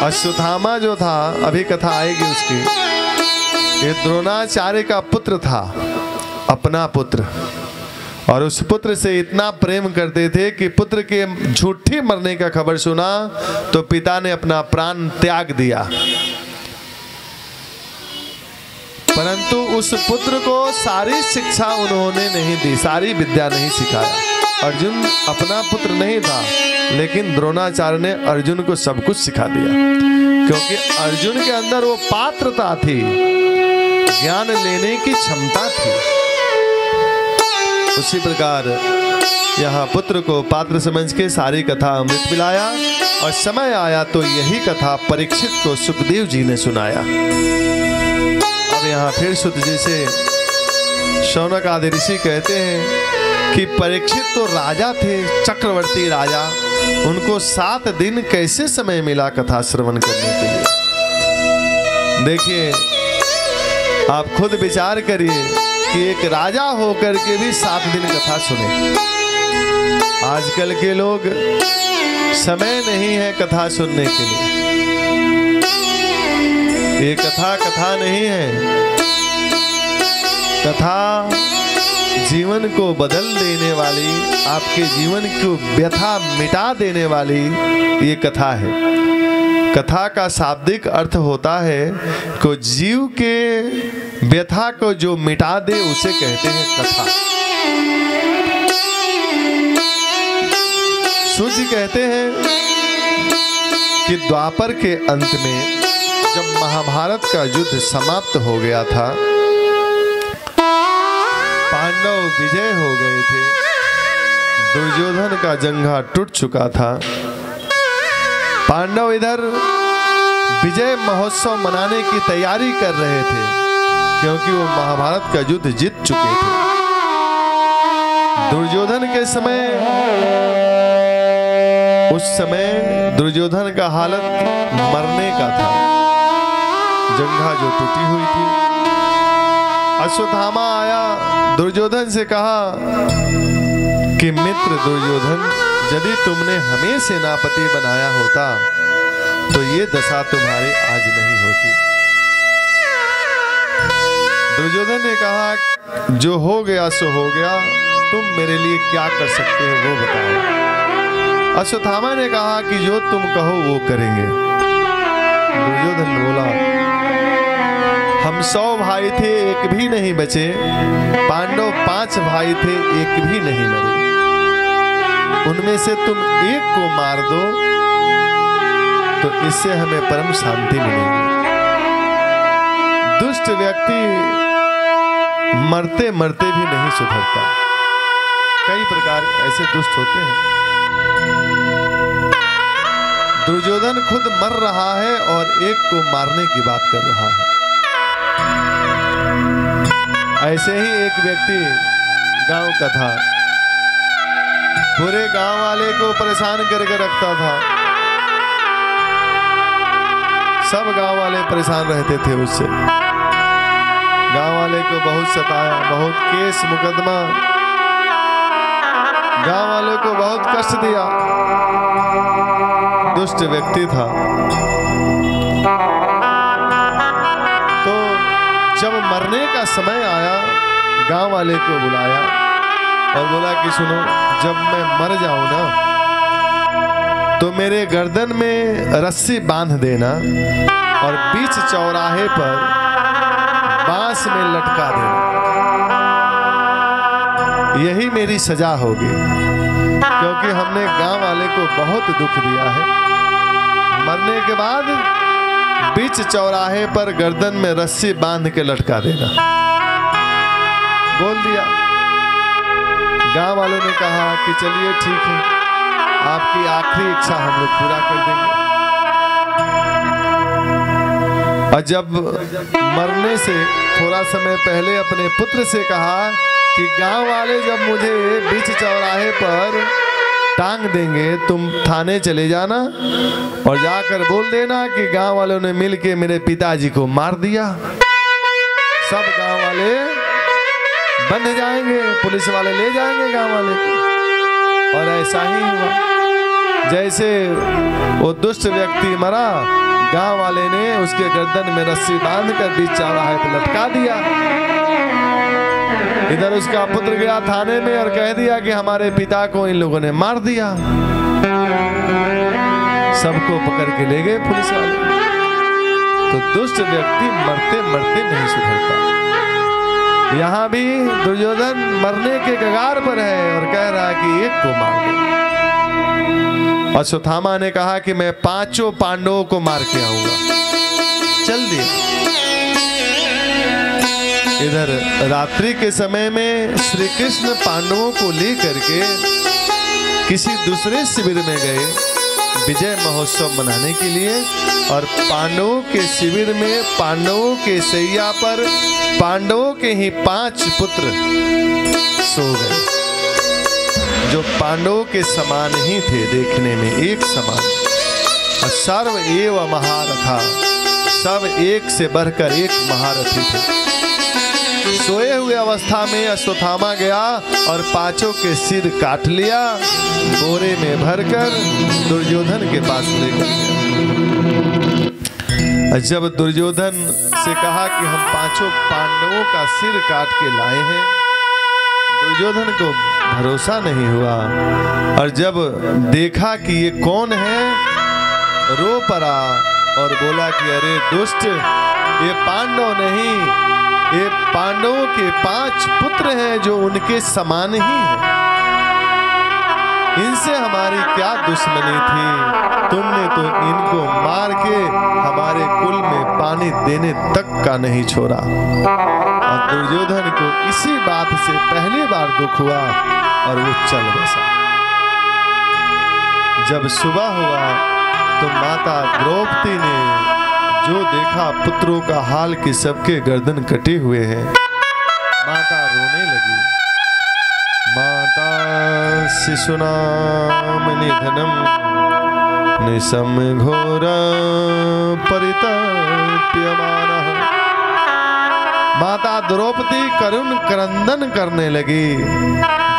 अश्वत्थामा जो था, अभी कथा आएगी उसकी, ये द्रोणाचार्य का पुत्र था, अपना पुत्र। और उस पुत्र से इतना प्रेम करते थे कि पुत्र के झूठी मरने का खबर सुना तो पिता ने अपना प्राण त्याग दिया। परंतु उस पुत्र को सारी शिक्षा उन्होंने नहीं दी, सारी विद्या नहीं सिखाया। अर्जुन अपना पुत्र नहीं था, लेकिन द्रोणाचार्य ने अर्जुन को सब कुछ सिखा दिया, क्योंकि अर्जुन के अंदर वो पात्रता थी, ज्ञान लेने की क्षमता थी। उसी प्रकार यहाँ पुत्र को पात्र समझ के सारी कथा अमृत पिलाया, और समय आया तो यही कथा परीक्षित को सुखदेव जी ने सुनाया। अब यहाँ फिर सुत जी से शौनक आदि ऋषि कहते हैं कि परीक्षित तो राजा थे, चक्रवर्ती राजा, उनको 7 दिन कैसे समय मिला कथा श्रवण करने के लिए। देखिए, आप खुद विचार करिए कि एक राजा होकर के भी 7 दिन कथा सुने। आजकल के लोग समय नहीं है कथा सुनने के लिए। ये कथा नहीं है, कथा जीवन को बदल देने वाली, आपके जीवन को व्यथा मिटा देने वाली ये कथा है। कथा का शाब्दिक अर्थ होता है कि जीव के व्यथा को जो मिटा दे उसे कहते हैं कथा। सूर्य कहते हैं कि द्वापर के अंत में जब महाभारत का युद्ध समाप्त हो गया था, पांडव विजय हो गए थे, दुर्योधन का जंघा टूट चुका था। पांडव इधर विजय महोत्सव मनाने की तैयारी कर रहे थे, क्योंकि वो महाभारत का युद्ध जीत चुके थे। दुर्योधन के समय, उस समय दुर्योधन का हालत मरने का था, जंघा जो टूटी हुई थी। अश्वत्थामा आया, दुर्योधन से कहा कि मित्र दुर्योधन, यदि तुमने हमें सेनापति बनाया होता तो ये दशा तुम्हारी आज नहीं होती। दुर्योधन ने कहा, जो हो गया सो हो गया, तुम मेरे लिए क्या कर सकते हो वो बताओ। अश्वत्थामा ने कहा कि जो तुम कहो वो करेंगे। दुर्योधन बोला, हम 100 भाई थे, एक भी नहीं बचे। पांडव 5 भाई थे, एक भी नहीं मरे। उनमें से तुम एक को मार दो तो इससे हमें परम शांति मिलेगी। दुष्ट व्यक्ति मरते मरते भी नहीं सुधरता। कई प्रकार ऐसे दुष्ट होते हैं। दुर्योधन खुद मर रहा है और एक को मारने की बात कर रहा है। ऐसे ही एक व्यक्ति गांव का था, पूरे गांव वाले को परेशान करके रखता था। सब गांव वाले परेशान रहते थे उससे। गांव वाले को बहुत सताया, बहुत केस मुकदमा, गांव वाले को बहुत कष्ट दिया। दुष्ट व्यक्ति था। तो जब मरने का समय आया, गांव वाले को बुलाया और बोला कि सुनो, जब मैं मर जाऊं ना तो मेरे गर्दन में रस्सी बांध देना और बीच चौराहे पर बांस में लटका देना, यही मेरी सजा होगी, क्योंकि हमने गांव वाले को बहुत दुख दिया है। मरने के बाद बीच चौराहे पर गर्दन में रस्सी बांध के लटका देना, बोल दिया। गांव वालों ने कहा कि चलिए ठीक है, आपकी आखिरी इच्छा हम लोग पूरा कर देंगे। और जब मरने से थोड़ा समय पहले अपने पुत्र से कहा कि गांव वाले जब मुझे बीच चौराहे पर टांग देंगे, तुम थाने चले जाना और जाकर बोल देना कि गांव वालों ने मिलके मेरे पिताजी को मार दिया। सब गांव वाले बंध जाएंगे, पुलिस वाले ले जाएंगे गांव वाले को। और ऐसा ही हुआ। जैसे वो दुष्ट व्यक्ति मरा, गांव वाले ने उसके गर्दन में रस्सी बांधकर बीच चौराहे पर लटका दिया। इधर उसका पुत्र गया थाने में और कह दिया कि हमारे पिता को इन लोगों ने मार दिया। सबको पकड़ के ले गए पुलिस वाले। तो दुष्ट व्यक्ति मरते मरते नहीं सुधरता। यहाँ भी दुर्योधन मरने के कगार पर है और कह रहा है कि एक को मार दो। अश्वत्थामा ने कहा कि मैं 5 पांडवों को मार के आऊंगा। चल दिया। इधर रात्रि के समय में श्री कृष्ण पांडवों को लेकर के किसी दूसरे शिविर में गए विजय महोत्सव मनाने के लिए। और पांडवों के शिविर में पांडवों के सैया पर पांडवों के ही 5 पुत्र सो गए, जो पांडवों के समान ही थे, देखने में एक समान। और सर्व एव महारथा, सब एक से बढ़कर एक महारथी थे। सोए हुए अवस्था में अश्वत्थामा गया और 5 के सिर काट लिया, बोरे में भरकर दुर्योधन के पास लेकर गया। जब दुर्योधन से कहा कि हम 5 पांडवों का सिर काट के लाए हैं, दुर्योधन को भरोसा नहीं हुआ। और जब देखा कि ये कौन है, रो पड़ा और बोला कि अरे दुष्ट, ये पांडव नहीं, ये पांडवों के 5 पुत्र हैं जो उनके समान ही हैं। इनसे हमारी क्या दुश्मनी थी, तुमने तो इनको मार के हमारे कुल में पानी देने तक का नहीं छोड़ा। और दुर्योधन को इसी बात से पहली बार दुख हुआ और वो चल बसा। जब सुबह हुआ तो माता द्रौपदी ने जो देखा पुत्रों का हाल कि सबके गर्दन कटे हुए हैं, माता रोने लगी। माता शिशुनाम निधनम निशम घोर परितप्यमानः। माता द्रौपदी करुण क्रंदन करने लगी,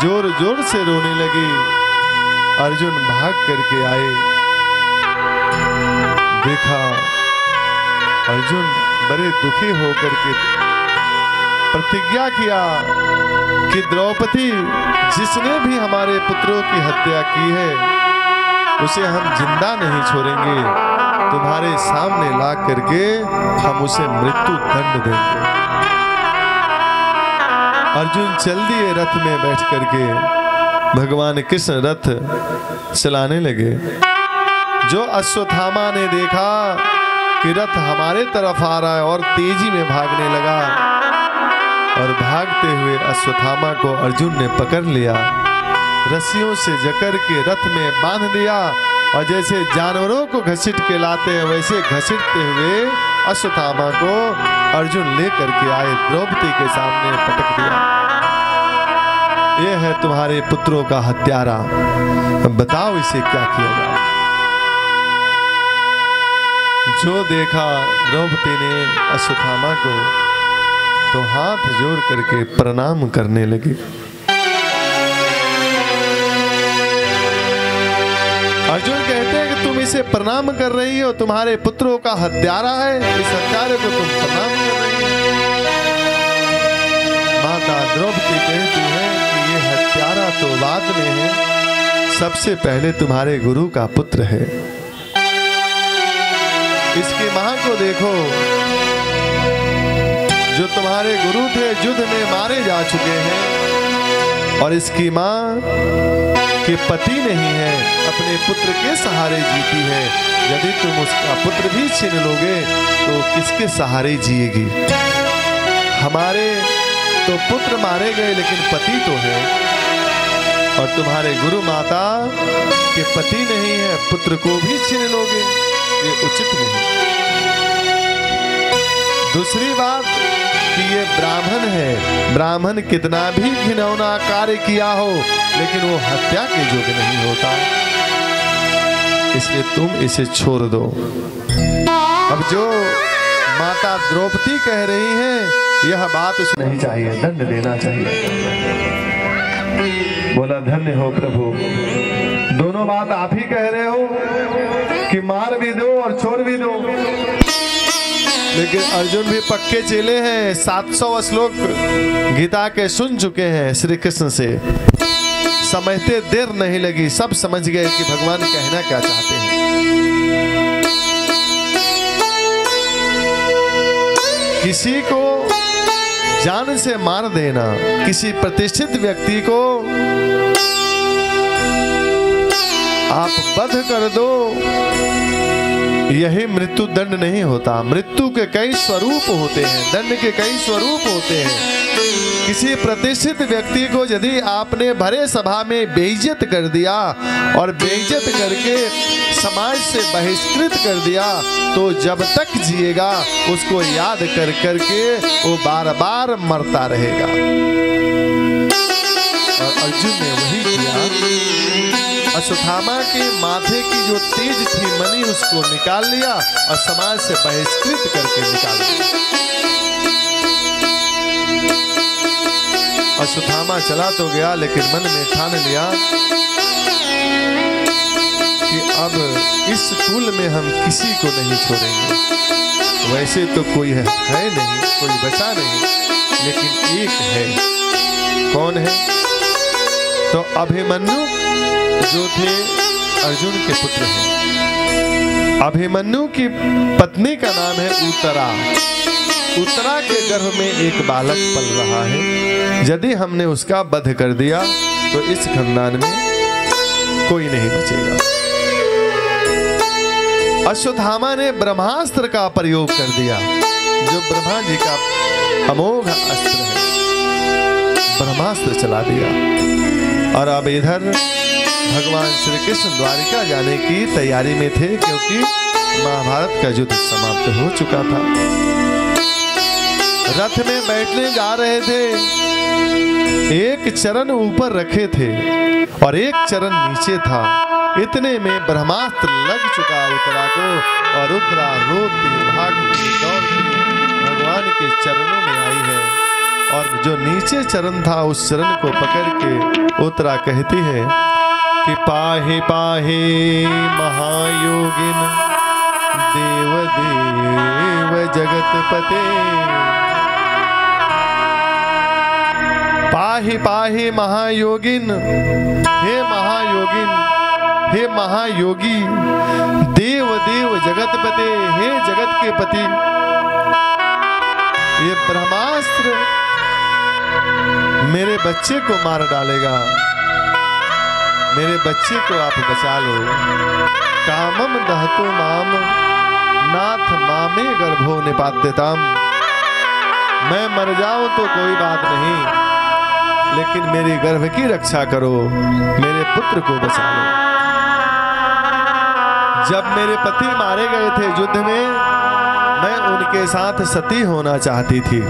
जोर जोर से रोने लगी। अर्जुन भाग करके आए, देखा अर्जुन बड़े दुखी होकर के प्रतिज्ञा किया कि द्रौपदी, जिसने भी हमारे पुत्रों की हत्या की है उसे हम जिंदा नहीं छोड़ेंगे, तुम्हारे सामने ला करके हम उसे मृत्यु दंड देंगे। अर्जुन चल दिए रथ में बैठ करके, भगवान कृष्ण रथ चलाने लगे। जो अश्वत्थामा ने देखा कि रथ हमारे तरफ आ रहा है और तेजी में भागने लगा, और भागते हुए अश्वत्थामा को अर्जुन ने पकड़ लिया, रस्सियों से जकड़ के रथ में बांध दिया। और जैसे जानवरों को घसीट के लाते हैं वैसे घसीटते हुए अश्वत्थामा को अर्जुन लेकर के आए, द्रौपदी के सामने पटक दिया। ये है तुम्हारे पुत्रों का हत्यारा, बताओ इसे क्या किया जाए। जो देखा द्रौपदी ने अश्वत्थामा को तो हाथ जोड़ करके प्रणाम करने लगी। अर्जुन कहते हैं कि तुम इसे प्रणाम कर रही हो, तुम्हारे पुत्रों का हत्यारा है, इस हत्यारे को तुम प्रणाम कर रही हो। माता द्रौपदी कहती है कि ये हत्यारा तो बाद में है, सबसे पहले तुम्हारे गुरु का पुत्र है। इसकी मां को देखो, जो तुम्हारे गुरु थे युद्ध में मारे जा चुके हैं, और इसकी मां के पति नहीं है, अपने पुत्र के सहारे जीती है। यदि तुम उसका पुत्र भी छीन लोगे तो किसके सहारे जिएगी। हमारे तो पुत्र मारे गए लेकिन पति तो है, और तुम्हारे गुरु माता के पति नहीं है, पुत्र को भी छीन लोगे, ये उचित नहीं। दूसरी बात कि ये ब्राह्मण है, ब्राह्मण कितना भी घिनौना कार्य किया हो लेकिन वो हत्या के योग्य नहीं होता, इसलिए तुम इसे छोड़ दो। अब जो माता द्रौपदी कह रही हैं, यह बात नहीं चाहिए, दंड देना चाहिए। बोला धन्य हो प्रभु, दोनों बात आप ही कह रहे हो कि मार भी दो और छोड़ भी दो, लेकिन अर्जुन भी पक्के चेले हैं, 700 श्लोक गीता के सुन चुके हैं श्री कृष्ण से। समझते देर नहीं लगी, सब समझ गए कि भगवान कहना क्या चाहते हैं। किसी को जान से मार देना, किसी प्रतिष्ठित व्यक्ति को आप वध कर दो, यही मृत्यु दंड नहीं होता। मृत्यु के कई स्वरूप होते हैं, दंड के कई स्वरूप होते हैं। किसी प्रतिष्ठित व्यक्ति को यदि आपने भरे सभा में बेइज्जत कर दिया और बेइज्जत करके समाज से बहिष्कृत कर दिया, तो जब तक जिएगा उसको याद कर करके वो बार बार मरता रहेगा। और अर्जुन ने वही किया। अश्वत्थामा के माथे की जो तेज थी मणि, उसको निकाल लिया और समाज से बहिष्कृत करके निकाल दिया। अश्वत्थामा चला तो गया, लेकिन मन में ठान लिया कि अब इस कुल में हम किसी को नहीं छोड़ेंगे। वैसे तो कोई है नहीं, कोई बचा नहीं, लेकिन एक है। कौन है? तो अभिमन्यु जो थे अर्जुन के पुत्र हैं। अभिमन्यु की पत्नी का नाम है उत्तरा। उत्तरा के गर्भ में एक बालक पल रहा है। यदि हमने उसका वध कर दिया तो इस खानदान में कोई नहीं बचेगा। अश्वत्थामा ने ब्रह्मास्त्र का प्रयोग कर दिया, जो ब्रह्मा जी का अमोघ अस्त्र है। ब्रह्मास्त्र चला दिया। और अब इधर भगवान श्री कृष्ण द्वारिका जाने की तैयारी में थे, क्योंकि महाभारत का युद्ध समाप्त हो चुका था। रथ में बैठने जा रहे थे, एक चरण ऊपर रखे थे और एक चरण नीचे था। इतने में ब्रह्मास्त्र लग चुका उत्तरा को, और उत्तरा रोती भागती दौड़ती भगवान के चरणों में आई है। और जो नीचे चरण था, उस चरण को पकड़ के उत्तरा कहती है कि पाहे पाहे महायोगिन देव देव जगतपते। पाहि पाहि महायोगिन, हे महायोगिन, हे महायोगी, देव देव जगतपते, हे जगत के पति। ये ब्रह्मास्त्र मेरे बच्चे को मार डालेगा, मेरे बच्चे को आप बचा लो। कामम दहतो माम नाथ मामे गर्भो निपात्यताम। मैं मर जाऊं तो कोई बात नहीं, लेकिन मेरी गर्भ की रक्षा करो, मेरे पुत्र को बचा लो। जब मेरे पति मारे गए थे युद्ध में, मैं उनके साथ सती होना चाहती थी,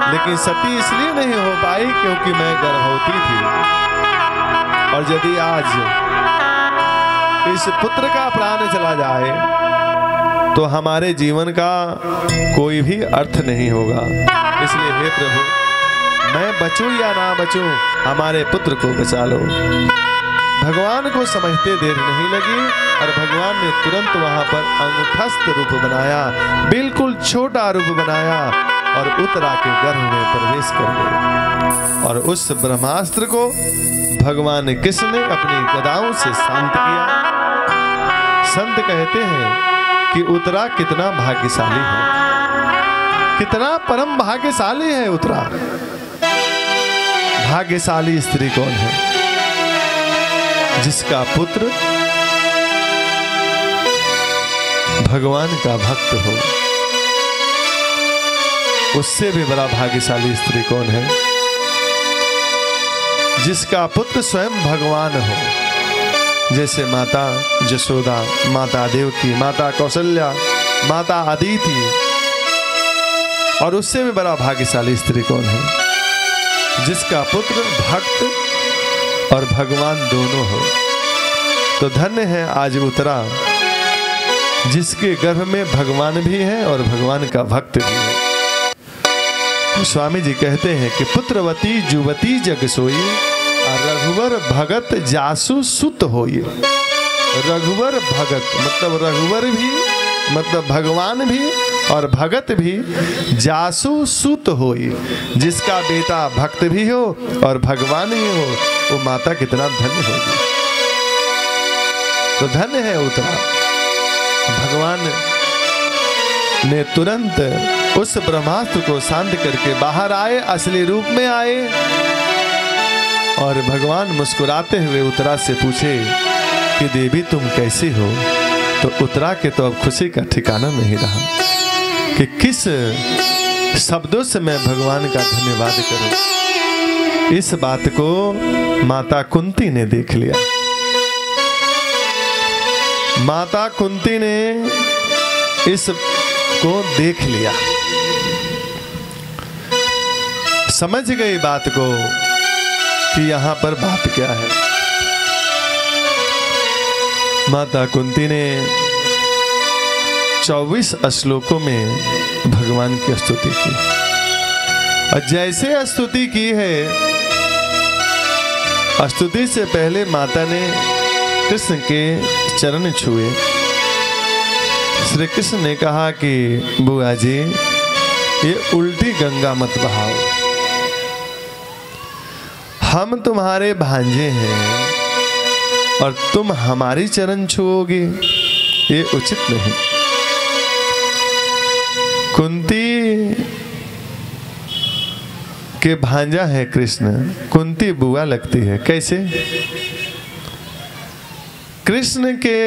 लेकिन सती इसलिए नहीं हो पाई क्योंकि मैं गर्भवती थी। और यदि आज इस पुत्र का प्राण चला जाए तो हमारे जीवन का कोई भी अर्थ नहीं होगा। इसलिए हे प्रभु, मैं बचूं या ना बचूं, हमारे पुत्र को बचा लो। भगवान को समझते देर नहीं लगी और भगवान ने तुरंत वहां पर अंगूठस्थ रूप बनाया, बिल्कुल छोटा रूप बनाया और उत्तरा के गर्भ में प्रवेश कर गए। और उस ब्रह्मास्त्र को भगवान कृष्ण ने अपनी गदाओं से शांत किया। संत कहते हैं कि उत्तरा कितना भाग्यशाली है, कितना परम भाग्यशाली है उत्तरा। भाग्यशाली स्त्री कौन है? जिसका पुत्र भगवान का भक्त हो। उससे भी बड़ा भाग्यशाली स्त्री कौन है? जिसका पुत्र स्वयं भगवान हो, जैसे माता जशोदा, माता देवकी, माता कौशल्या, माता अदिति। और उससे भी बड़ा भाग्यशाली स्त्री कौन है? जिसका पुत्र भक्त और भगवान दोनों हो। तो धन्य है आज उत्तरा, जिसके गर्भ में भगवान भी है और भगवान का भक्त भी है। तो स्वामी जी कहते हैं कि पुत्रवती जुवती जग सोई, रघुवर भगत जासु सुत होइए। रघुवर भगत मतलब रघुवर भी मतलब भगवान भी और भगत भी, जासु सुत होई, जिसका बेटा भक्त भी हो और भगवान भी हो, वो माता कितना धन्य होगी। तो धन्य है उतना। भगवान ने तुरंत उस ब्रह्मास्त्र को शांत करके बाहर आए, असली रूप में आए और भगवान मुस्कुराते हुए उत्तरा से पूछे कि देवी तुम कैसी हो। तो उत्तरा के तो अब खुशी का ठिकाना नहीं रहा कि किस शब्दों से मैं भगवान का धन्यवाद करूं। इस बात को माता कुंती ने देख लिया। माता कुंती ने इस को देख लिया, समझ गई बात को कि यहां पर बात क्या है। माता कुंती ने 24 श्लोकों में भगवान की स्तुति की और जैसे स्तुति की है, स्तुति से पहले माता ने कृष्ण के चरण छुए। श्री कृष्ण ने कहा कि बुआ जी ये उल्टी गंगा मत बहाओ, हम तुम्हारे भांजे हैं और तुम हमारी चरण छुओगी, ये उचित नहीं। कुंती के भांजा है कृष्ण, कुंती बुआ लगती है। कैसे? कृष्ण के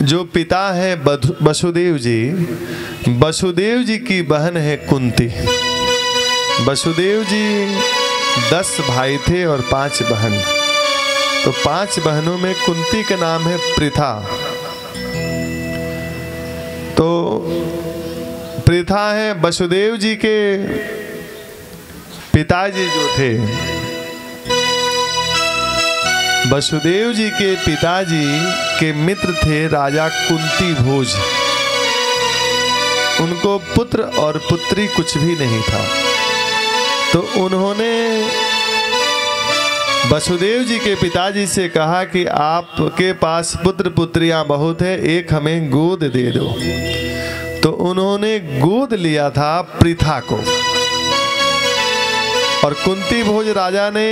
जो पिता है वसुदेव जी, वसुदेव जी की बहन है कुंती। वसुदेव जी 10 भाई थे और 5 बहन। तो 5 बहनों में कुंती का नाम है पृथा। तो पृथा है वसुदेव जी के पिताजी जो थे, वसुदेव जी के पिताजी के मित्र थे राजा कुंती भोज। उनको पुत्र और पुत्री कुछ भी नहीं था। तो उन्होंने वसुदेव जी के पिताजी से कहा कि आपके पास पुत्र पुत्रियां बहुत है, एक हमें गोद दे दो। तो उन्होंने गोद लिया था पृथा को और कुंती भोज राजा ने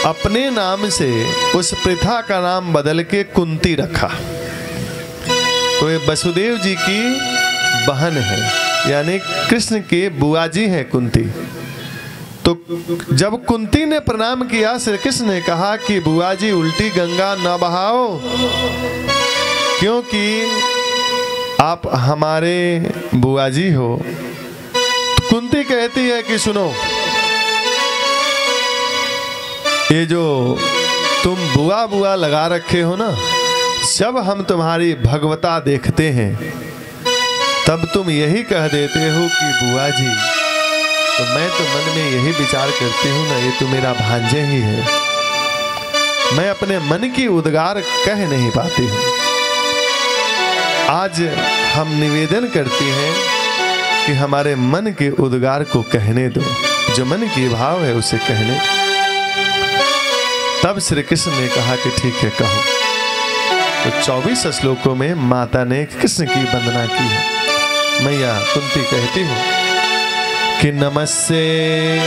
अपने नाम से उस पृथा का नाम बदल के कुंती रखा। तो ये वसुदेव जी की बहन है, यानी कृष्ण के बुआ जी है कुंती। तो जब कुंती ने प्रणाम किया, श्री कृष्ण ने कहा कि बुआ जी उल्टी गंगा न बहाओ, क्योंकि आप हमारे बुआ जी हो। तो कुंती कहती है कि सुनो, ये जो तुम बुआ बुआ लगा रखे हो ना, जब हम तुम्हारी भगवता देखते हैं तब तुम यही कह देते हो कि बुआ जी। तो मैं तो मन में यही विचार करती हूँ ना, ये तो मेरा भांजे ही है। मैं अपने मन की उद्गार कह नहीं पाती हूँ। आज हम निवेदन करते हैं कि हमारे मन के उद्गार को कहने दो, जो मन की भाव है उसे कहने। तब श्री कृष्ण ने कहा कि ठीक है कहो। तो 24 श्लोकों में माता ने कृष्ण की वंदना की है। मैया कुंती कहती हूँ कि नमस्ते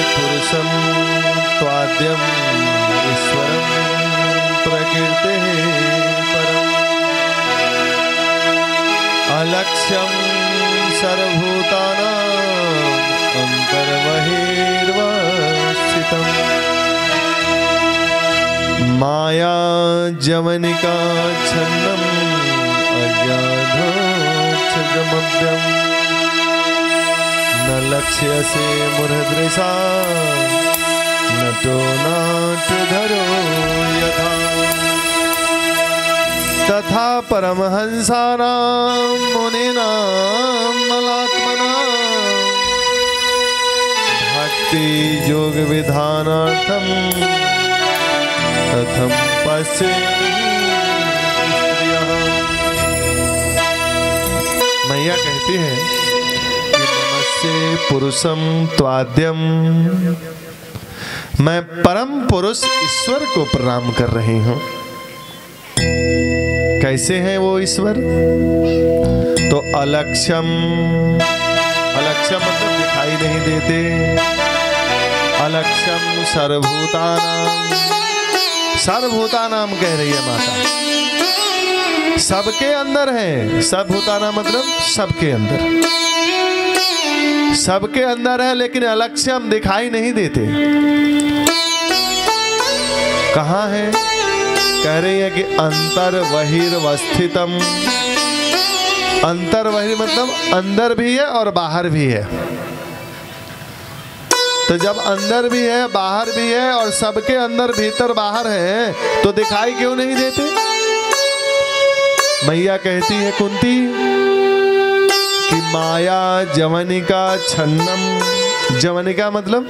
पुरुषं त्वाद्यं ईश्वरं प्रकृतेः परम् अलक्ष्यं सर्वभूतानां अन्तर्बहिर्वस्थितम् माया जवनिका छन्नम् अज्ञानोच्छदमभ्यम् न लक्ष्यसे मूढ़दृशा नटो नाट्यधरो यथा तथा परमहंसानां मुनीनां मलात्मनां भक्ति योग विधानार्थं कथं पश्येत् मैया कहती है कि नमस्ते पुरुषं त्वाद्यं, मैं परम पुरुष ईश्वर को प्रणाम कर रही हूं। कैसे हैं वो ईश्वर? तो अलक्ष्यम, अलक्ष्यम मतलब दिखाई नहीं देते। अलक्ष्यम सर्वभूतानाम, सर्वभूतानाम कह रही है माता, सबके अंदर है। सर्वभूतानाम मतलब सबके अंदर, सबके अंदर है, लेकिन अलक्ष्यम दिखाई नहीं देते। कहाँ है? कह रही है कि अंतर बहिर्वस्थितम। अंतर बहिर मतलब अंदर भी है और बाहर भी है। तो जब अंदर भी है, बाहर भी है और सबके अंदर भीतर बाहर है, तो दिखाई क्यों नहीं देते? मैया कहती है कुंती कि माया जवनिका छन्नम। जवनिका मतलब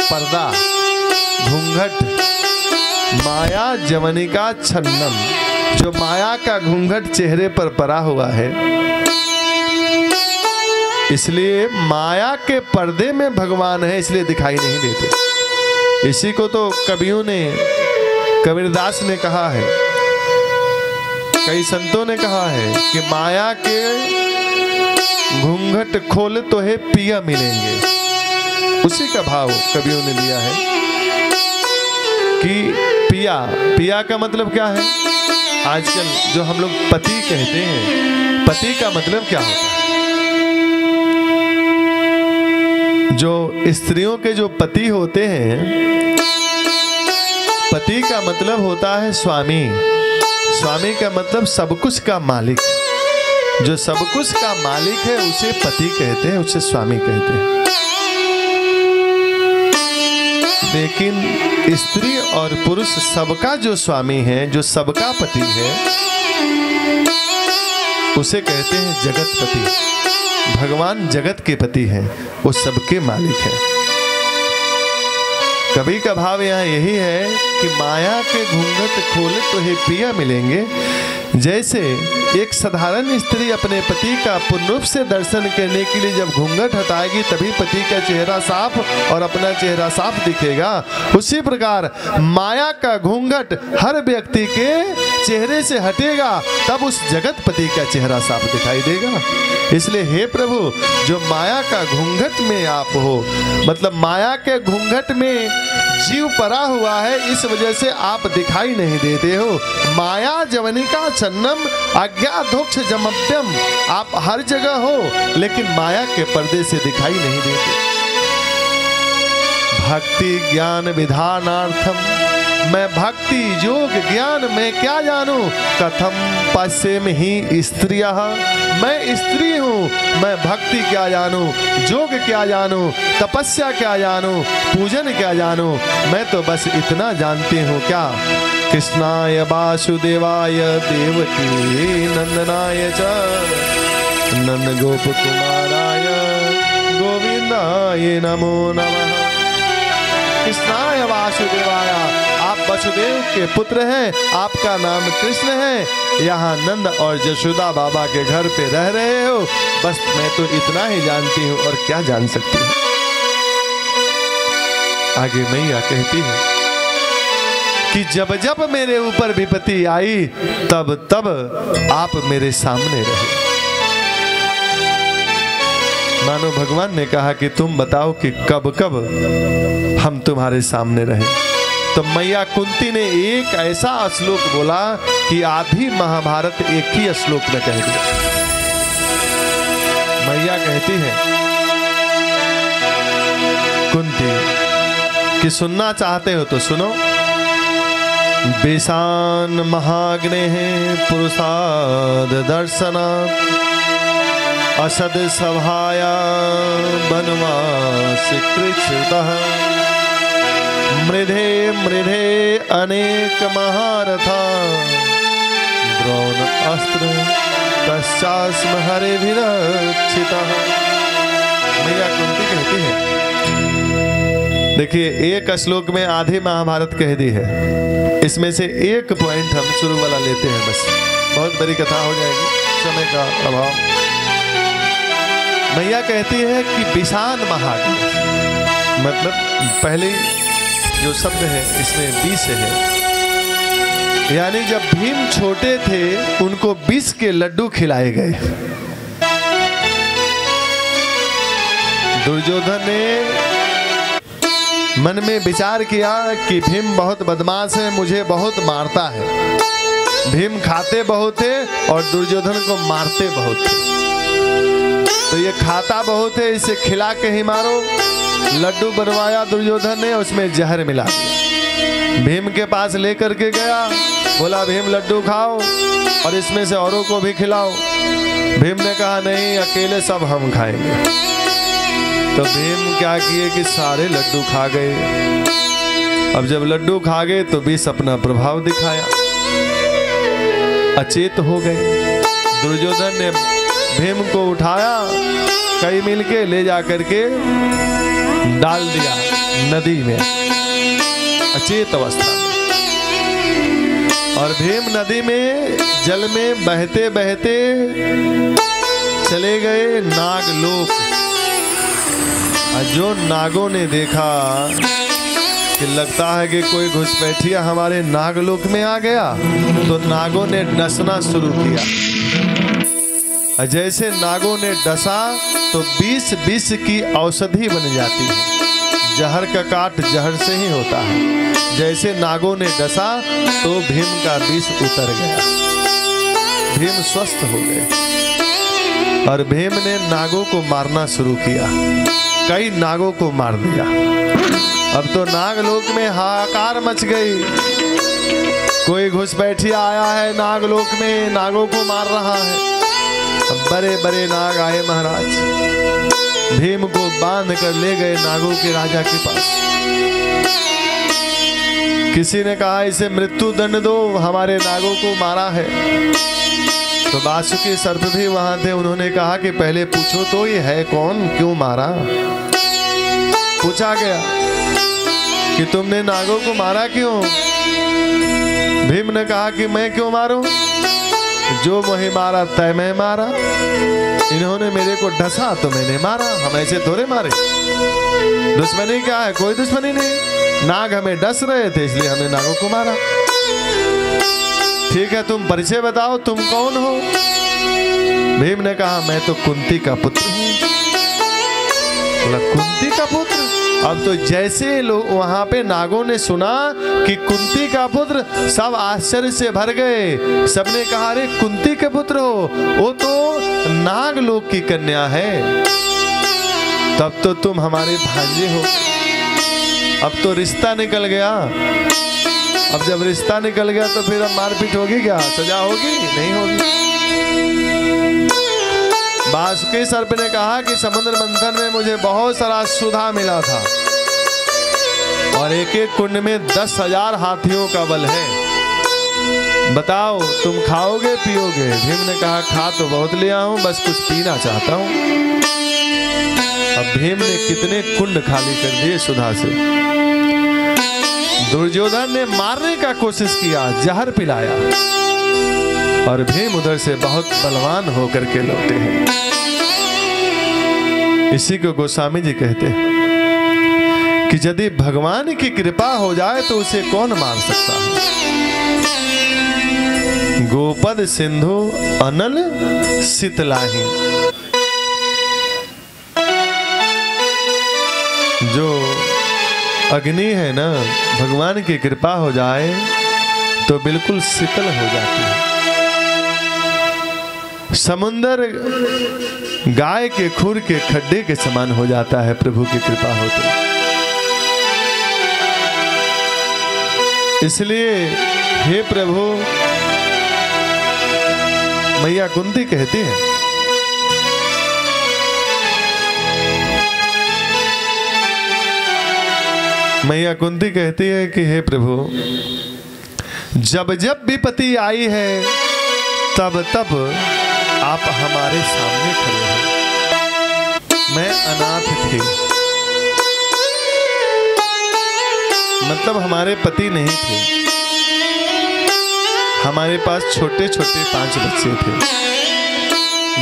पर्दा, घूंघट। माया जवनिका छन्नम, जो माया का घूंघट चेहरे पर पड़ा हुआ है, इसलिए माया के पर्दे में भगवान है, इसलिए दिखाई नहीं देते। इसी को तो कवियों ने, कबीरदास ने कहा है, कई संतों ने कहा है कि माया के घूंघट खोल तो है पिया मिलेंगे। उसी का भाव कवियों ने दिया है कि पिया, पिया का मतलब क्या है? आजकल जो हम लोग पति कहते हैं, पति का मतलब क्या होता है? जो स्त्रियों के जो पति होते हैं, पति का मतलब होता है स्वामी। स्वामी का मतलब सब कुछ का मालिक। जो सब कुछ का मालिक है उसे पति कहते हैं, उसे स्वामी कहते हैं। लेकिन स्त्री और पुरुष सबका जो स्वामी है, जो सबका पति है, उसे कहते हैं जगतपति। भगवान जगत के पति हैं, वो सबके मालिक हैं। कवि का भाव यहाँ यही है कि माया के घूंघट खोले तो हे पिया मिलेंगे। जैसे एक साधारण स्त्री अपने पति का पूर्ण रूप से दर्शन करने के लिए जब घूंघट हटाएगी तभी पति का चेहरा साफ और अपना चेहरा साफ दिखेगा, उसी प्रकार माया का घूंघट हर व्यक्ति के चेहरे से हटेगा, तब उस जगतपति का चेहरा साफ दिखाई देगा। इसलिए हे प्रभु, जो माया का घूंघट में आप हो, मतलब माया के घूंघट में जीव पड़ा हुआ है, इस वजह से आप दिखाई नहीं देते हो। माया जवनिका छन्नम अज्ञाधोक्ष जमप्यम, आप हर जगह हो लेकिन माया के पर्दे से दिखाई नहीं देते। भक्ति ज्ञान विधानार्थम, मैं भक्ति योग ज्ञान में क्या जानूं? कथम पश्येम ही स्त्रियः, मैं स्त्री हूँ, मैं भक्ति क्या जानूं, योग क्या जानूं, तपस्या क्या जानूं, पूजन क्या जानूं? मैं तो बस इतना जानती हूँ क्या? कृष्णाय वासुदेवाय देवकी नंदनाय च नंद गोप कुमाराय गोविंदाय नमो नमः। कृष्णाय वासुदेवाय, आप वसुदेव के पुत्र हैं, आपका नाम कृष्ण है, यहाँ नंद और जशोदा बाबा के घर पे रह रहे हो, बस मैं तो इतना ही जानती हूँ और क्या जान सकती हूँ। आगे मैया कहती है कि जब जब मेरे ऊपर विपत्ति आई तब तब आप मेरे सामने रहे। मानो भगवान ने कहा कि तुम बताओ कि कब कब हम तुम्हारे सामने रहे। तो मैया कुंती ने एक ऐसा श्लोक बोला कि आधी महाभारत एक ही श्लोक में कह दिया। मैया कहती है कुंती कि सुनना चाहते हो तो सुनो। बेसान महाग्ने पुरुषाद दर्शनात् असद सभाया वनवास कृच्छ्रुतः मृधे मृधे अनेक महारथा द्रोण अस्त्र पश्चास्म हरिभिरक्षितः। मैया कुंती कहती है, देखिए एक श्लोक में आधी महाभारत कह दी है, इसमें से एक पॉइंट हम शुरू वाला लेते हैं, बस बहुत बड़ी कथा हो जाएगी, समय का अभाव। मैया कहती है कि विषान महाग्नि, मतलब पहले जो शब्द है इसमें 20 है। यानी जब भीम छोटे थे उनको 20 के लड्डू खिलाए गए। दुर्योधन ने मन में विचार किया कि भीम बहुत बदमाश है, मुझे बहुत मारता है। भीम खाते बहुत थे और दुर्योधन को मारते बहुत थे, तो ये खाता बहुत है, इसे खिला के ही मारो। लड्डू बनवाया दुर्योधन ने, उसमें जहर मिला दिया। भीम के पास लेकर के गया, बोला भीम लड्डू खाओ और इसमें से औरों को भी खिलाओ। भीम ने कहा नहीं, अकेले सब हम खाएंगे। तो भीम क्या किए कि सारे लड्डू खा गए। अब जब लड्डू खा गए तो विष अपना प्रभाव दिखाया, अचेत हो गए। दुर्योधन ने भीम को उठाया, कई मिलके ले जा करके डाल दिया नदी में, अचेत अवस्था में। और भीम नदी में जल में बहते बहते चले गए नागलोक। जो नागों ने देखा कि लगता है कि कोई घुसपैठिया हमारे नागलोक में आ गया, तो नागों ने डसना शुरू किया। जैसे नागों ने डसा तो 20 विष की औषधि बन जाती है। जहर का काट जहर से ही होता है। जैसे नागों ने डसा तो भीम का विष उतर गया, भीम स्वस्थ हो गए। और भीम ने नागों को मारना शुरू किया, कई नागों को मार दिया। अब तो नागलोक में हाहाकार मच गई। कोई घुसपैठिया आया है नागलोक में, नागों को मार रहा है। अब बड़े बड़े नाग आए महाराज, भीम को बांध कर ले गए नागों के राजा के पास। किसी ने कहा इसे मृत्यु दंड दो, हमारे नागों को मारा है। तो वासुकी सर्प भी वहां थे, उन्होंने कहा कि पहले पूछो तो ये है कौन, क्यों मारा। पूछा गया कि तुमने नागों को मारा क्यों। भीम ने कहा कि मैं क्यों मारूं, जो मुझे मारा तय मैं मारा। इन्होंने मेरे को डसा तो मैंने मारा, हम ऐसे थोड़े मारे। दुश्मनी क्या है, कोई दुश्मनी नहीं। नाग हमें डस रहे थे इसलिए हमने नागों को मारा। ठीक है, तुम परिचय बताओ, तुम कौन हो। भीम ने कहा मैं तो कुंती का पुत्र हूं। बोला कुंती का पुत्र। अब तो जैसे लोग वहां पे नागों ने सुना कि कुंती का पुत्र, सब आश्चर्य से भर गए। सबने कहा अरे कुंती के पुत्र हो, वो तो नाग लोक की कन्या है। तब तो तुम हमारे भांजे हो। अब तो रिश्ता निकल गया। अब जब रिश्ता निकल गया तो फिर अब मारपीट होगी क्या, सजा होगी, नहीं होगी। वासुकी सर्प ने कहा कि समुद्र मंथन में मुझे बहुत सारा सुधा मिला था और एक एक कुंड में 10,000 हाथियों का बल है। बताओ तुम खाओगे पियोगे। भीम ने कहा खा तो बहुत लिया हूं, बस कुछ पीना चाहता हूं। अब भीम ने कितने कुंड खाली कर दिए सुधा से। दुर्योधन ने मारने का कोशिश किया, जहर पिलाया और भीम उधर से बहुत बलवान होकर के लौटे हैं। इसी को गोस्वामी जी कहते हैं कि यदि भगवान की कृपा हो जाए तो उसे कौन मार सकता है। गोपद सिंधु अनल शीतलाही। जो अग्नि है ना, भगवान की कृपा हो जाए तो बिल्कुल शीतल हो जाती है। समुंदर गाय के खुर के खड्डे के समान हो जाता है प्रभु की कृपा हो तो। इसलिए हे प्रभु, मैया कुंती कहती है मैया कुंती कहती है कि हे प्रभु, जब जब विपत्ति आई है तब तब आप हमारे सामने खड़े हैं। मैं अनाथ थी, मतलब हमारे पति नहीं थे, हमारे पास छोटे छोटे 5 बच्चे थे।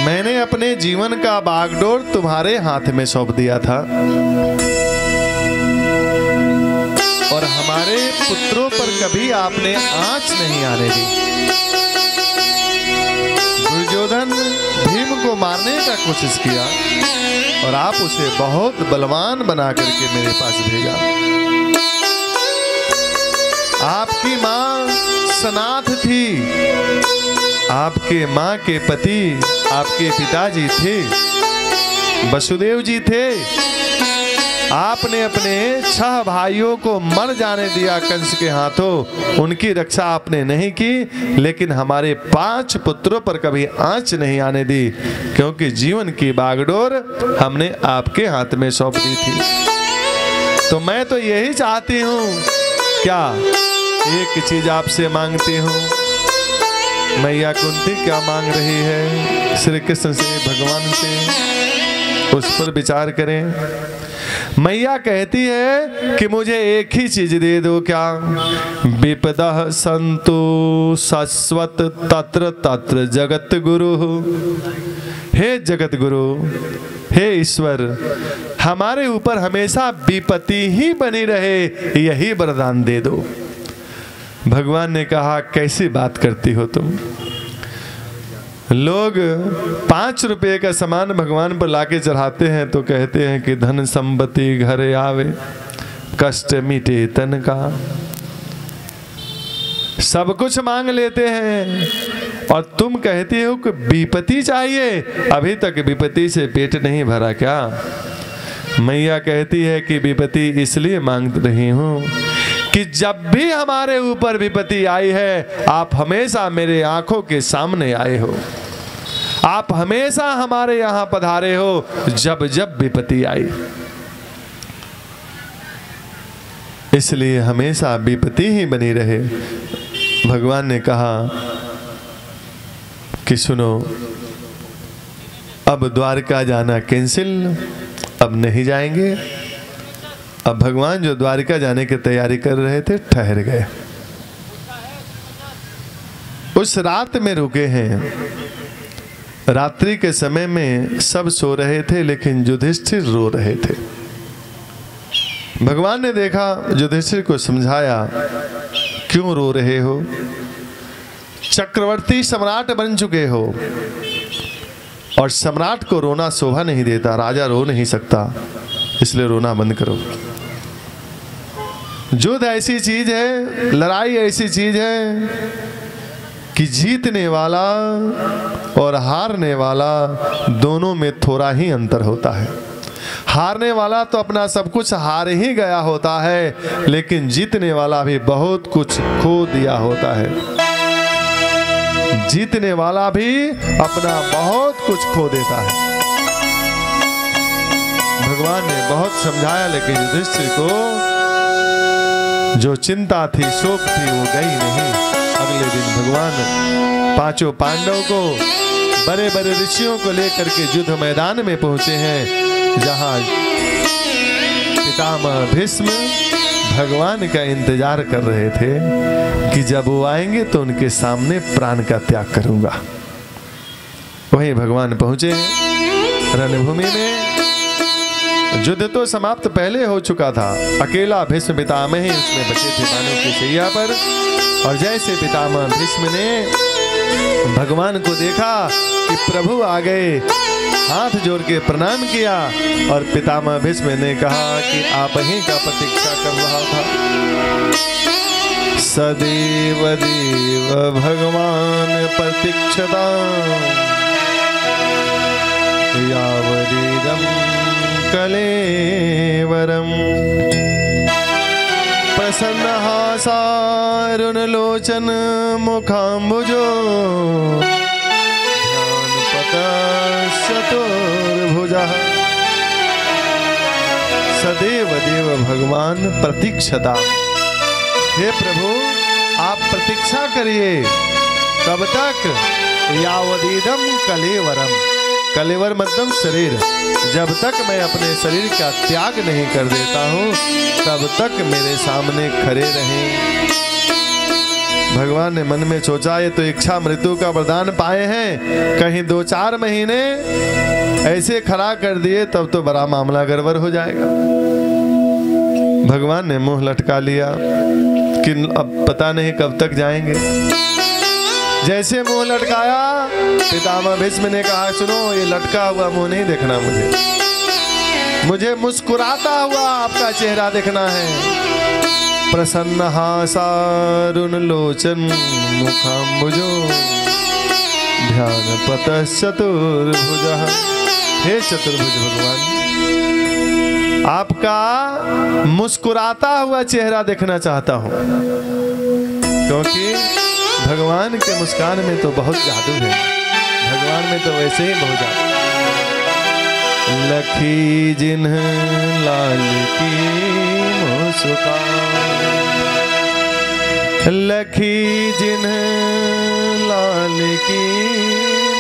मैंने अपने जीवन का बागडोर तुम्हारे हाथ में सौंप दिया था और पुत्रों पर कभी आपने आंच नहीं आने दी। दुर्योधन भीम को मारने का कोशिश किया और आप उसे बहुत बलवान बना करके मेरे पास भेजा। आपकी मां सनाथ थी, आपके मां के पति आपके पिताजी थे, वसुदेव जी थे। आपने अपने 6 भाइयों को मर जाने दिया कंस के हाथों, उनकी रक्षा आपने नहीं की, लेकिन हमारे 5 पुत्रों पर कभी आंच नहीं आने दी, क्योंकि जीवन की बागडोर हमने आपके हाथ में सौंप दी थी। तो मैं तो यही चाहती हूँ, क्या एक चीज आपसे मांगती हूँ। मैया कुंती क्या मांग रही है श्री कृष्ण से, भगवान से, उस पर विचार करें। मैया कहती है कि मुझे एक ही चीज दे दो, क्या? विपदः सन्तु शाश्वत तत्र तत्र जगत गुरु। हे जगत गुरु, हे ईश्वर, हमारे ऊपर हमेशा विपत्ति ही बनी रहे, यही वरदान दे दो। भगवान ने कहा, कैसी बात करती हो तुम? लोग 5 रुपए का सामान भगवान पर लाके चढ़ाते हैं तो कहते हैं कि धन संपत्ति घर आवे, कष्ट मिटे तन का। सब कुछ मांग लेते हैं और तुम कहती हो कि विपत्ति चाहिए। अभी तक विपत्ति से पेट नहीं भरा क्या? मैया कहती है कि विपत्ति इसलिए मांग रही हूँ कि जब भी हमारे ऊपर विपत्ति आई है, आप हमेशा मेरे आंखों के सामने आए हो, आप हमेशा हमारे यहां पधारे हो जब जब विपत्ति आई। इसलिए हमेशा विपत्ति ही बनी रहे। भगवान ने कहा कि सुनो, अब द्वारका जाना कैंसिल, अब नहीं जाएंगे। अब भगवान जो द्वारिका जाने की तैयारी कर रहे थे ठहर गए, उस रात में रुके हैं। रात्रि के समय में सब सो रहे थे, लेकिन युधिष्ठिर रो रहे थे। भगवान ने देखा, युधिष्ठिर को समझाया, क्यों रो रहे हो? चक्रवर्ती सम्राट बन चुके हो और सम्राट को रोना शोभा नहीं देता, राजा रो नहीं सकता, इसलिए रोना बंद करो। युद्ध ऐसी चीज है, लड़ाई ऐसी चीज है कि जीतने वाला और हारने वाला दोनों में थोड़ा ही अंतर होता है। हारने वाला तो अपना सब कुछ हार ही गया होता है, लेकिन जीतने वाला भी बहुत कुछ खो दिया होता है। जीतने वाला भी अपना बहुत कुछ खो देता है। भगवान ने बहुत समझाया, लेकिन युधिष्ठिर को जो चिंता थी, शोक थी, वो गई नहीं। अगले दिन भगवान 5 पांडवों को, बड़े बड़े ऋषियों को लेकर के युद्ध मैदान में पहुंचे हैं, जहां पितामह भीष्म भगवान का इंतजार कर रहे थे कि जब वो आएंगे तो उनके सामने प्राण का त्याग करूंगा। वहीं भगवान पहुंचे रणभूमि में। युद्ध तो समाप्त पहले हो चुका था, अकेला भीष्म पितामह ही उसमें बचे थे बाणों की शैया पर। और जैसे पितामह भीष्म ने भगवान को देखा कि प्रभु आ गए, हाथ जोड़ के प्रणाम किया और पितामह भीष्म ने कहा कि आप ही का प्रतीक्षा कर रहा था। सदैव देव भगवान प्रतीक्षता यावदेदं कलेवरम। प्रसन्नहासारुणलोचन मुखाम्बुजो ध्यानपतश्चतुर्भुजः। सदैव देव भगवान प्रतीक्षता। हे प्रभु, आप प्रतीक्षा करिए। कब तक? यावदीदम कलेवरम। कलेवर मतलब शरीर। जब तक मैं अपने शरीर का त्याग नहीं कर देता हूँ, तब तक मेरे सामने खड़े रहें। भगवान ने मन में सोचा, ये तो इच्छा मृत्यु का वरदान पाए हैं, कहीं 2-4 महीने ऐसे खड़ा कर दिए तब तो बड़ा मामला गड़बड़ हो जाएगा। भगवान ने मुंह लटका लिया। कि अब पता नहीं कब तक जाएंगे। जैसे मुंह लटकाया, पितामह भीष्म ने कहा, सुनो, ये लटका हुआ मुंह नहीं देखना मुझे मुस्कुराता हुआ आपका चेहरा देखना है। प्रसन्न हासारुण लोचन मुखाम्बुजो ध्यान पतः चतुर्भुजः। हे चतुर्भुज भगवान, आपका मुस्कुराता हुआ चेहरा देखना चाहता हूं, क्योंकि भगवान के मुस्कान में तो बहुत जादू है। भगवान में तो वैसे ही बहुत जादू। लखी जिन्ह लाल की मुस्कान, लखी जिन्ह लाल की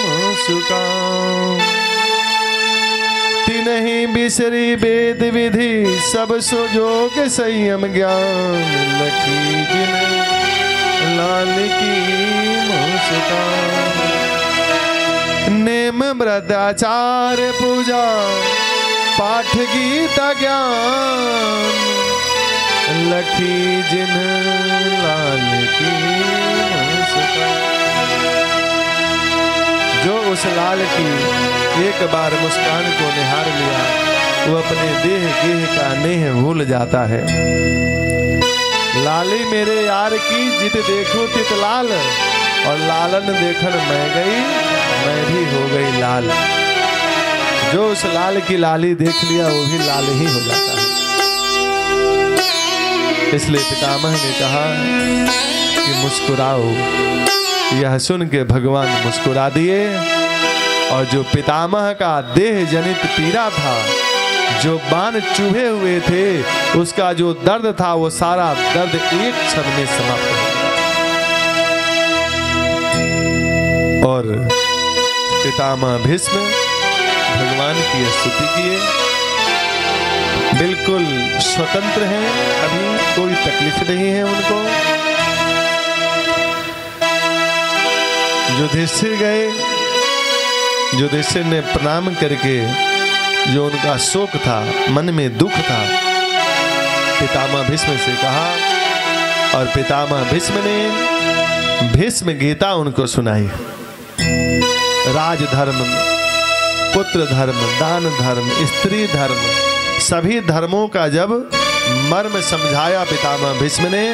मुस्कान, तिन्हि बिसरी वेद विधि सब सुजोग संयम ज्ञान। लखी जिन्ह लाल की मुस्कान, नेम व्रत आचार पूजा पाठ गीता ज्ञान। लखी जिन्ह लाल की मुस्कान। जो उस लाल की एक बार मुस्कान को निहार लिया, वो अपने देह गेह का नेह भूल जाता है। लाली मेरे यार की जित देखो तित लाल, और लालन देखन मैं गई, मैं भी हो गई लाल। जो उस लाल की लाली देख लिया, वो भी लाल ही हो जाता है। इसलिए पितामह ने कहा कि मुस्कुराओ। यह सुन के भगवान मुस्कुरा दिए, और जो पितामह का देह जनित पीड़ा था, जो बाण चुभे हुए थे, उसका जो दर्द था, वो सारा दर्द एक क्षण में समाप्त हो गया। और पितामह भीष्म भगवान की स्तुति किए, बिल्कुल स्वतंत्र हैं, अभी कोई तकलीफ नहीं है उनको। युधिष्ठिर गए, युधिष्ठिर ने प्रणाम करके जो उनका शोक था, मन में दुख था, पितामह भीष्म से कहा, और पितामह भीष्म ने भीष्म गीता उनको सुनाई। राजधर्म, पुत्र धर्म, दान धर्म, स्त्री धर्म, सभी धर्मों का जब मर्म समझाया पितामह भीष्म ने,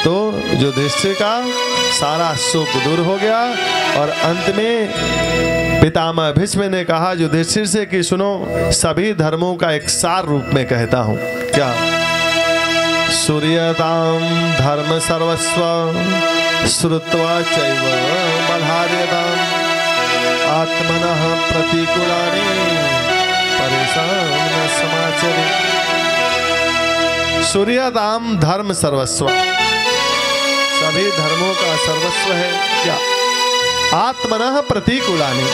तो युधिष्ठिर का सारा शोक दूर हो गया। और अंत में पितामह भीष्म ने कहा युधिष्ठिर से कि सुनो, सभी धर्मों का एक सार रूप में कहता हूं। क्या? सूर्यताम धर्म सर्वस्व श्रुत्वा चैव बधार्यताम आत्मनः प्रतिकूलानि परेशान न समाचरे। सूर्यताम धर्म सर्वस्व, सभी धर्मों का सर्वस्व है क्या? आत्मनः प्रतिकूलानि,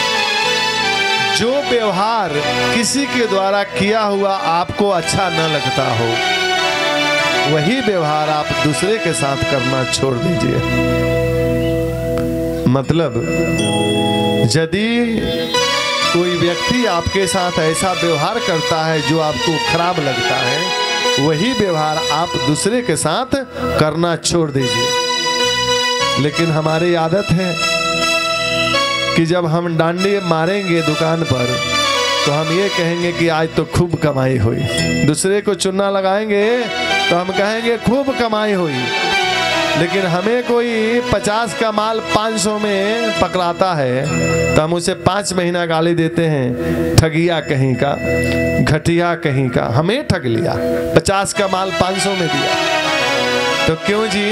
जो व्यवहार किसी के द्वारा किया हुआ आपको अच्छा न लगता हो, वही व्यवहार आप दूसरे के साथ करना छोड़ दीजिए। मतलब यदि कोई व्यक्ति आपके साथ ऐसा व्यवहार करता है जो आपको खराब लगता है, वही व्यवहार आप दूसरे के साथ करना छोड़ दीजिए। लेकिन हमारी आदत है कि जब हम डांडी मारेंगे दुकान पर, तो हम ये कहेंगे कि आज तो खूब कमाई हुई। दूसरे को चुन्ना लगाएंगे तो हम कहेंगे खूब कमाई हुई। लेकिन हमें कोई 50 का माल 500 में पकड़ाता है, तो हम उसे 5 महीना गाली देते हैं, ठगिया कहीं का, घटिया कहीं का, हमें ठग लिया, 50 का माल 500 में दिया। तो क्यों जी?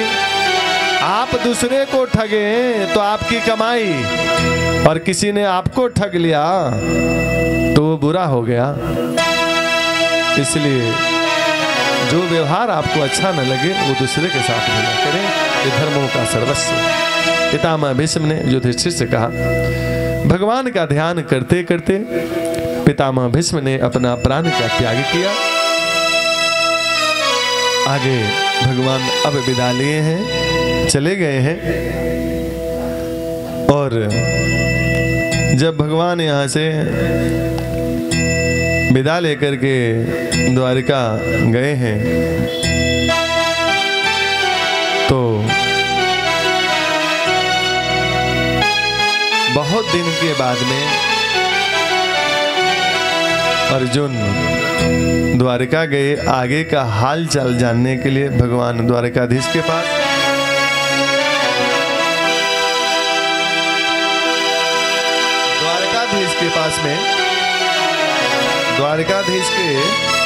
आप दूसरे को ठगे तो आपकी कमाई, और किसी ने आपको ठग लिया तो वो बुरा हो गया। इसलिए जो व्यवहार आपको अच्छा न लगे, वो दूसरे के साथ भी ना करें। ये धर्मों का सर्वस्व। पितामह भीष्म ने युधिष्ठिर से कहा। भगवान का ध्यान करते करते पितामह भीष्म ने अपना प्राण का त्याग किया। आगे भगवान अब विदा लिए हैं, चले गए हैं। और जब भगवान यहाँ से विदा लेकर के द्वारिका गए हैं, तो बहुत दिन के बाद में अर्जुन द्वारिका गए आगे का हाल चाल जानने के लिए भगवान द्वारिकाधीश के पास। द्वारिकाधीश के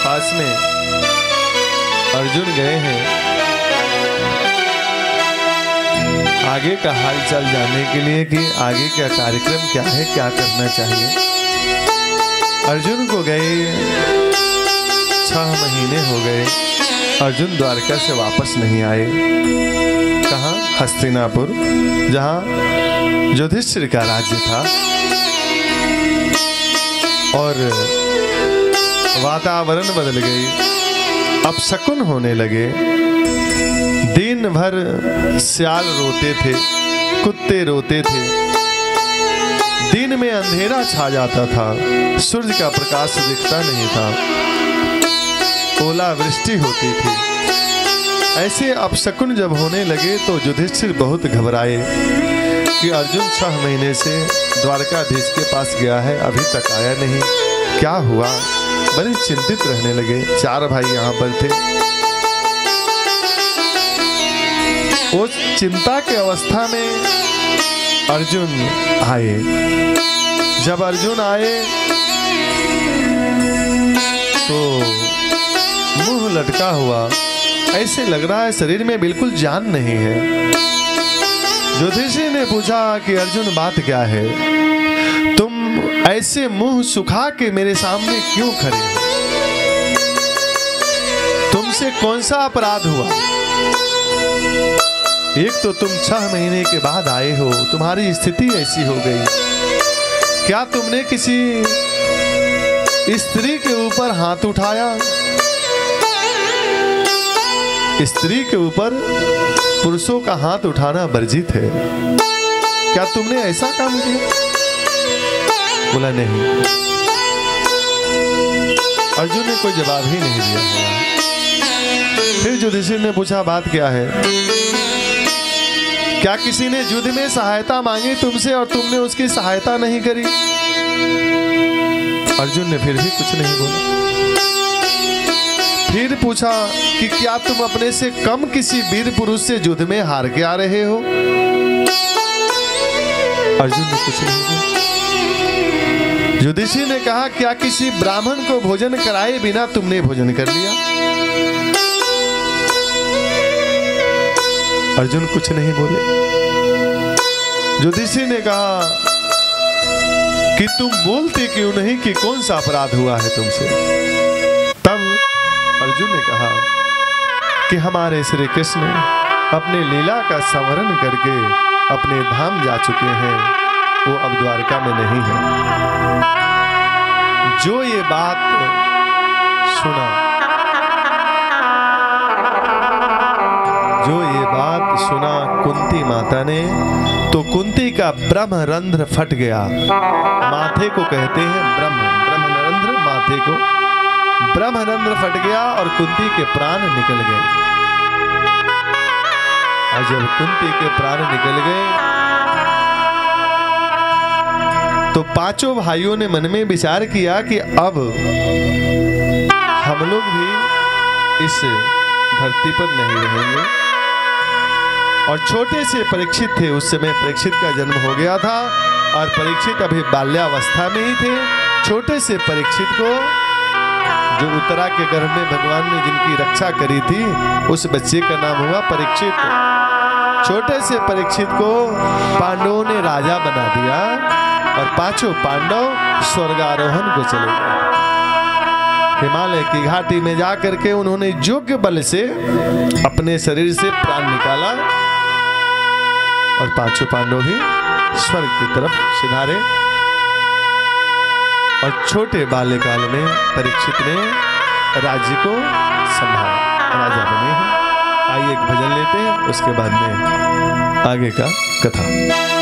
पास में अर्जुन गए हैं आगे का हाल चाल जानने के लिए कि आगे का कार्यक्रम क्या है, क्या करना चाहिए। अर्जुन को गए 6 महीने हो गए, अर्जुन द्वारका से वापस नहीं आए। कहाँ? हस्तिनापुर, जहाँ युधिष्ठिर का राज्य था। और वातावरण बदल गई, अपशकुन होने लगे। दिन भर सियाल रोते थे, कुत्ते रोते थे, दिन में अंधेरा छा जाता था, सूर्य का प्रकाश दिखता नहीं था, ओलावृष्टि होती थी। ऐसे अपशकुन जब होने लगे तो युधिष्ठिर बहुत घबराए कि अर्जुन 6 महीने से द्वारकाधीश के पास गया है, अभी तक आया नहीं, क्या हुआ? बड़े चिंतित रहने लगे। 4 भाई यहाँ पर थे। उस चिंता के अवस्था में अर्जुन आए। जब अर्जुन आए तो मुंह लटका हुआ, ऐसे लग रहा है शरीर में बिल्कुल जान नहीं है। युधिष्ठिर ने पूछा कि अर्जुन बात क्या है, तुम ऐसे मुंह सुखा के मेरे सामने क्यों खड़े हो? तुमसे कौन सा अपराध हुआ? एक तो तुम 6 महीने के बाद आए हो, तुम्हारी स्थिति ऐसी हो गई। क्या तुमने किसी स्त्री के ऊपर हाथ उठाया? स्त्री के ऊपर पुरुषों का हाथ उठाना वर्जित है। क्या तुमने ऐसा काम किया? बोला नहीं। अर्जुन ने कोई जवाब ही नहीं दिया। फिर युधिष्ठिर ने पूछा बात क्या है? क्या किसी ने युद्ध में सहायता मांगी तुमसे और तुमने उसकी सहायता नहीं करी? अर्जुन ने फिर भी कुछ नहीं बोला। फिर पूछा कि क्या तुम अपने से कम किसी वीर पुरुष से युद्ध में हार के आ रहे हो? अर्जुन ने कुछ नहीं बोला। युधिष्ठिर ने कहा क्या किसी ब्राह्मण को भोजन कराए बिना तुमने भोजन कर लिया? अर्जुन कुछ नहीं बोले। युधिष्ठिर ने कहा कि तुम बोलते क्यों नहीं कि कौन सा अपराध हुआ है तुमसे? तब अर्जुन ने कहा कि हमारे श्री कृष्ण अपने लीला का स्मरण करके अपने धाम जा चुके हैं, वो अब द्वारका में नहीं है। जो ये बात सुना कुंती माता ने, तो कुंती का ब्रह्मरंध्र फट गया। माथे को कहते हैं ब्रह्मरंध्र, माथे को ब्रह्मरंध्र फट गया और कुंती के प्राण निकल गए। और जब कुंती के प्राण निकल गए तो 5 भाइयों ने मन में विचार किया कि अब हम लोग भी इस धरती पर नहीं रहेंगे। और छोटे से परीक्षित थे, उस समय परीक्षित का जन्म हो गया था और परीक्षित अभी बाल्यावस्था में ही थे। छोटे से परीक्षित को, जो उत्तरा के गर्भ में भगवान ने जिनकी रक्षा करी थी, उस बच्चे का नाम हुआ परीक्षित। छोटे से परीक्षित को पांडवों ने राजा बना दिया और 5 पांडव स्वर्गारोहण को चले गए। हिमालय की घाटी में जाकर के उन्होंने योग्य बल से अपने शरीर से प्राण निकाला और 5 पांडव भी स्वर्ग की तरफ सिधारे। और छोटे बाल्यकाल में परीक्षित ने राज्य को संभाला, राजा बने हैं। आइए एक भजन लेते हैं, उसके बाद में आगे का कथा।